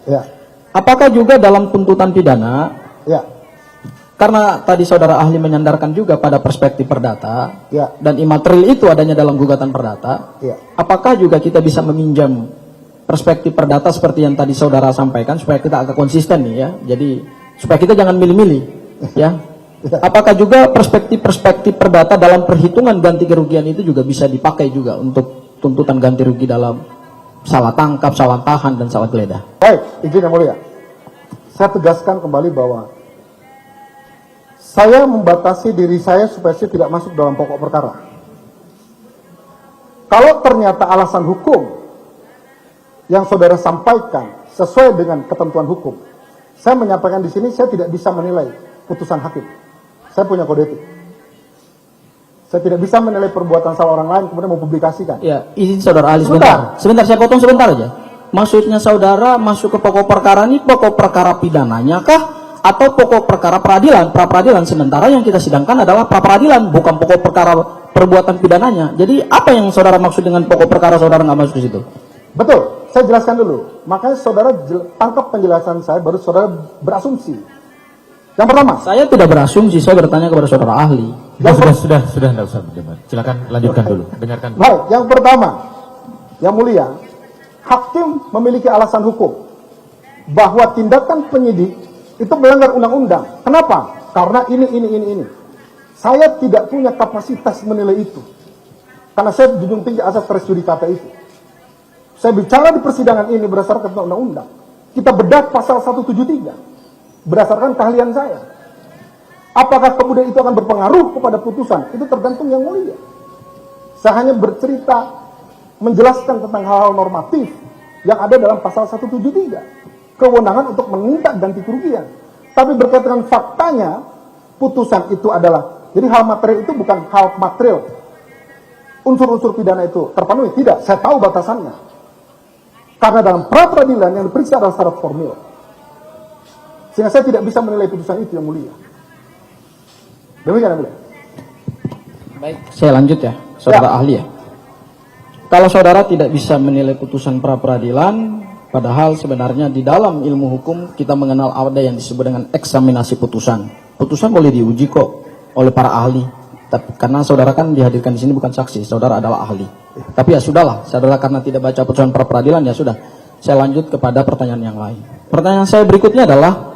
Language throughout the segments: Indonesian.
Ya. Apakah juga dalam tuntutan pidana, Ya. karena tadi saudara ahli menyandarkan juga pada perspektif perdata, Ya. dan imaterial itu adanya dalam gugatan perdata, Ya. apakah juga kita bisa meminjam perspektif perdata seperti yang tadi saudara sampaikan, supaya kita agak konsisten nih ya, jadi supaya kita jangan milih-milih ya. Apakah juga perspektif perdata dalam perhitungan ganti kerugian itu juga bisa dipakai juga untuk tuntutan ganti rugi dalam salah tangkap, salah tahan, dan salah geledah? Baik, izin yang mulia. Saya tegaskan kembali bahwa saya membatasi diri saya supaya saya tidak masuk dalam pokok perkara. Kalau ternyata alasan hukum yang saudara sampaikan sesuai dengan ketentuan hukum, saya menyampaikan di sini, saya tidak bisa menilai putusan hakim. Saya punya kode etik. Saya tidak bisa menilai perbuatan salah orang lain kemudian mempublikasikan. Ya, izin saudara ahli sebentar. Sebentar, saya potong sebentar aja. Maksudnya saudara masuk ke pokok perkara ini pokok perkara pidananya kah? Atau pokok perkara peradilan, pra-peradilan, sementara yang kita sidangkan adalah pra-peradilan, bukan pokok perkara perbuatan pidananya. Jadi apa yang saudara maksud dengan pokok perkara saudara nggak masuk di situ? Betul, saya jelaskan dulu. Makanya saudara tangkap penjelasan saya, baru saudara berasumsi. Yang pertama, Saya tidak berasumsi, saya bertanya kepada saudara ahli. Sudah, tidak usah berdebat. Silakan lanjutkan dulu, dengarkan dulu. baik, yang pertama, yang mulia, hakim memiliki alasan hukum bahwa tindakan penyidik itu melanggar undang-undang. Kenapa? Karena ini. Saya tidak punya kapasitas menilai itu. Karena saya junjung tinggi asas res judicata itu. Saya bicara di persidangan ini berdasarkan undang-undang. Kita bedah pasal 173 berdasarkan keahlian saya. Apakah kemudian itu akan berpengaruh kepada putusan? Itu tergantung yang mulia. Saya hanya bercerita, menjelaskan tentang hal-hal normatif yang ada dalam pasal 173. Kewenangan untuk meminta ganti kerugian. Tapi berkaitan dengan faktanya, putusan itu adalah, jadi hal material itu bukan hal material. Unsur-unsur pidana itu terpenuhi? Tidak, saya tahu batasannya. Karena dalam pra-peradilan yang diperiksa adalah syarat formil. Sehingga saya tidak bisa menilai putusan itu yang mulia. Demikian yang mulia. Baik, saya lanjut ya, saudara ahli ya. Kalau saudara tidak bisa menilai putusan pra-peradilan, padahal sebenarnya di dalam ilmu hukum kita mengenal ada yang disebut dengan eksaminasi putusan. Putusan boleh diuji kok oleh para ahli. Tapi karena saudara kan dihadirkan di sini bukan saksi, saudara adalah ahli. Tapi ya sudahlah, saudara karena tidak baca putusan pra-peradilan ya sudah. Saya lanjut kepada pertanyaan yang lain. Pertanyaan saya berikutnya adalah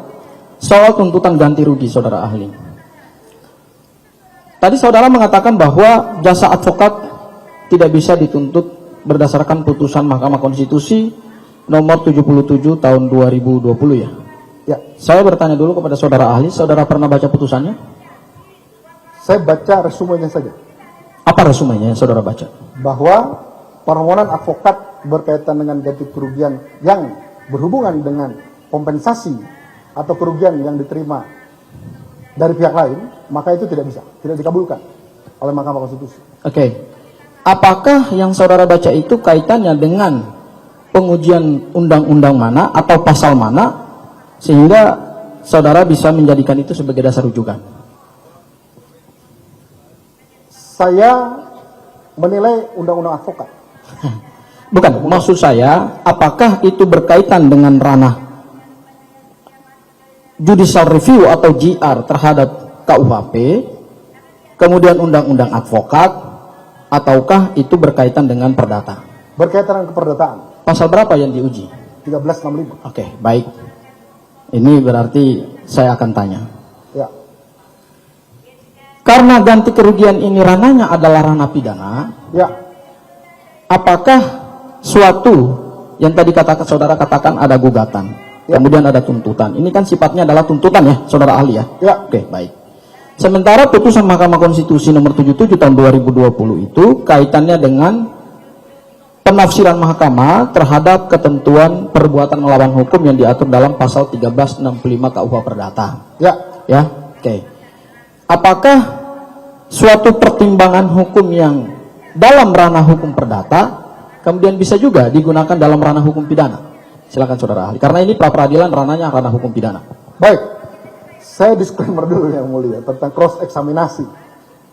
soal tuntutan ganti rugi, saudara ahli. Tadi saudara mengatakan bahwa jasa advokat tidak bisa dituntut berdasarkan putusan Mahkamah Konstitusi nomor 77 tahun 2020 ya. Ya, Saya bertanya dulu kepada saudara ahli, saudara pernah baca putusannya? saya baca resumenya saja. Apa resumenya yang saudara baca? Bahwa permohonan advokat berkaitan dengan ganti kerugian yang berhubungan dengan kompensasi atau kerugian yang diterima dari pihak lain, maka itu tidak bisa, tidak dikabulkan oleh Mahkamah Konstitusi. Oke. Apakah yang saudara baca itu kaitannya dengan pengujian undang-undang mana atau pasal mana sehingga saudara bisa menjadikan itu sebagai dasar rujukan? Saya menilai undang-undang advokat. Bukan, maksud saya apakah itu berkaitan dengan ranah judicial review atau JR terhadap KUHP, kemudian undang-undang advokat, ataukah itu berkaitan dengan perdata? Berkaitan dengan keperdataan. Pasal berapa yang diuji? 1365. Oke, baik. Ini berarti saya akan tanya. Ya. Karena ganti kerugian ini ranahnya adalah ranah pidana, Ya. apakah suatu yang tadi saudara katakan ada gugatan, Ya. kemudian ada tuntutan. Ini kan sifatnya adalah tuntutan ya, saudara ahli ya? Ya. Oke, baik. Sementara putusan Mahkamah Konstitusi nomor 77 tahun 2020 itu kaitannya dengan penafsiran mahkamah terhadap ketentuan perbuatan melawan hukum yang diatur dalam pasal 1365 KUH Perdata. Ya. Ya, oke. Apakah suatu pertimbangan hukum yang dalam ranah hukum perdata kemudian bisa juga digunakan dalam ranah hukum pidana? Silakan saudara ahli. Karena ini pra peradilan ranahnya ranah hukum pidana. Baik. Saya disclaimer dulu yang mulia tentang cross eksaminasi.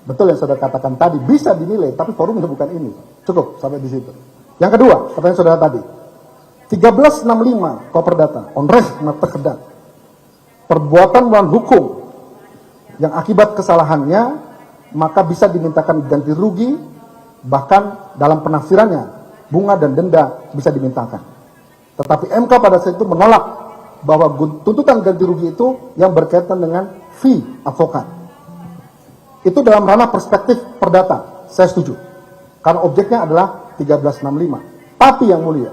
Betul yang saudara katakan tadi bisa dinilai, tapi forumnya bukan ini. Cukup sampai di situ. Yang kedua, pertanyaan saudara tadi. 1365 KUH Perdata, onreh matekedat. Perbuatan melawan hukum yang akibat kesalahannya maka bisa dimintakan ganti rugi, bahkan dalam penafsirannya bunga dan denda bisa dimintakan. Tetapi MK pada saat itu menolak bahwa tuntutan ganti rugi itu yang berkaitan dengan fee advokat. Itu dalam ranah perspektif perdata, saya setuju. Karena objeknya adalah 1365. Tapi yang mulia,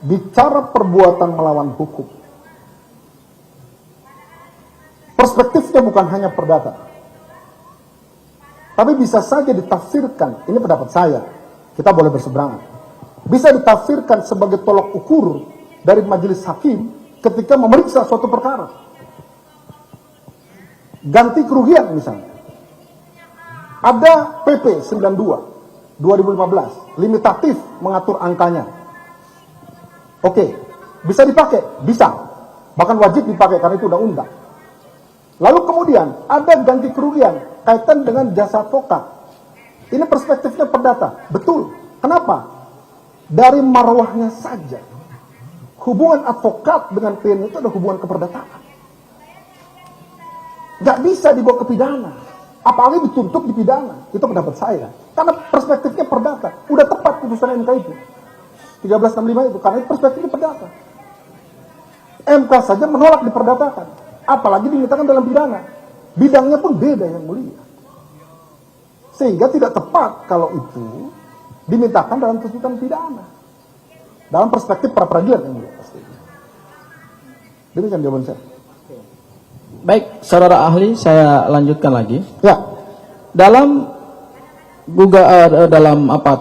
bicara perbuatan melawan hukum, perspektifnya bukan hanya perdata, tapi bisa saja ditafsirkan, ini pendapat saya, kita boleh berseberangan, bisa ditafsirkan sebagai tolok ukur dari majelis hakim ketika memeriksa suatu perkara. Ganti kerugian misalnya. Ada PP 92 2015, limitatif mengatur angkanya. Oke, bisa dipakai, bisa. Bahkan wajib dipakai karena itu undang-undang. Lalu kemudian ada ganti kerugian kaitan dengan jasa advokat. Ini perspektifnya perdata, betul. Kenapa? Dari marwahnya saja, hubungan advokat dengan klien itu ada hubungan keperdataan. Gak bisa dibawa ke pidana, apalagi dituntut di pidana. Itu pendapat saya. Karena perspektifnya perdata, udah tepat putusan MK itu 1365 itu, karena itu perspektifnya perdata. MK saja menolak diperdatakan, apalagi dimintakan dalam pidana. Bidangnya pun beda yang mulia. Sehingga tidak tepat kalau itu dimintakan dalam tuntutan pidana. Dalam perspektif pra peradilan yang mulia pasti. Demikian jawaban saya. Baik, saudara ahli, saya lanjutkan lagi. Ya, Dalam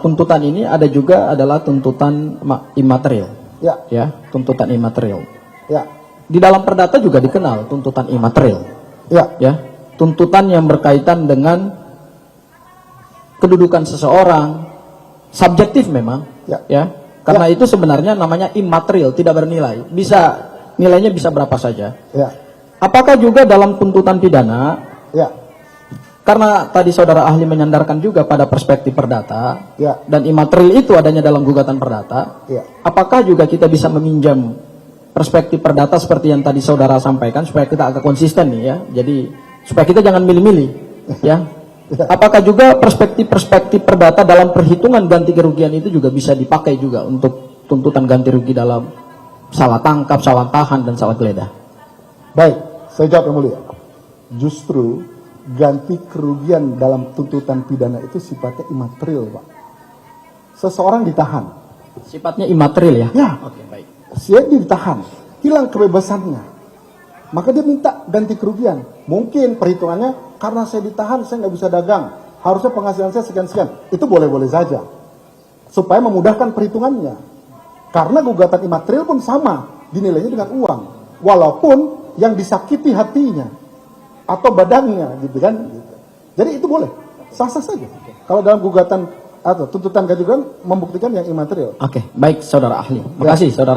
tuntutan ini ada juga adalah tuntutan imaterial. ya, Tuntutan imaterial. ya, Di dalam perdata juga dikenal tuntutan imaterial. ya, Tuntutan yang berkaitan dengan kedudukan seseorang, subjektif memang, Ya. Karena itu sebenarnya namanya imaterial, tidak bernilai. Nilainya bisa berapa saja. ya, Apakah juga dalam tuntutan pidana, ya, karena tadi saudara ahli menyandarkan juga pada perspektif perdata, ya, dan imaterial itu adanya dalam gugatan perdata, ya. apakah juga kita bisa meminjam perspektif perdata seperti yang tadi saudara sampaikan, supaya kita agak konsisten nih ya, jadi supaya kita jangan milih-milih ya. Apakah juga perspektif perdata dalam perhitungan ganti kerugian itu juga bisa dipakai juga untuk tuntutan ganti rugi dalam salah tangkap, salah tahan, dan salah geledah? Baik, saya jawab yang mulia. Justru ganti kerugian dalam tuntutan pidana itu sifatnya imaterial, Pak. Seseorang ditahan. Sifatnya imaterial ya? Ya, Oke, baik. dia ditahan, hilang kebebasannya. Maka dia minta ganti kerugian. Mungkin perhitungannya, karena saya ditahan, saya nggak bisa dagang. Harusnya penghasilan saya sekian-sekian. Itu boleh-boleh saja. Supaya memudahkan perhitungannya. Karena gugatan imaterial pun sama, dinilainya dengan uang. Walaupun yang disakiti hatinya atau badannya, gitu kan. Gitu. Jadi itu boleh, sah-sah saja. Kalau dalam gugatan atau tuntutan ganti kerugian membuktikan yang imaterial. Oke, baik saudara ahli. Terima kasih saudara.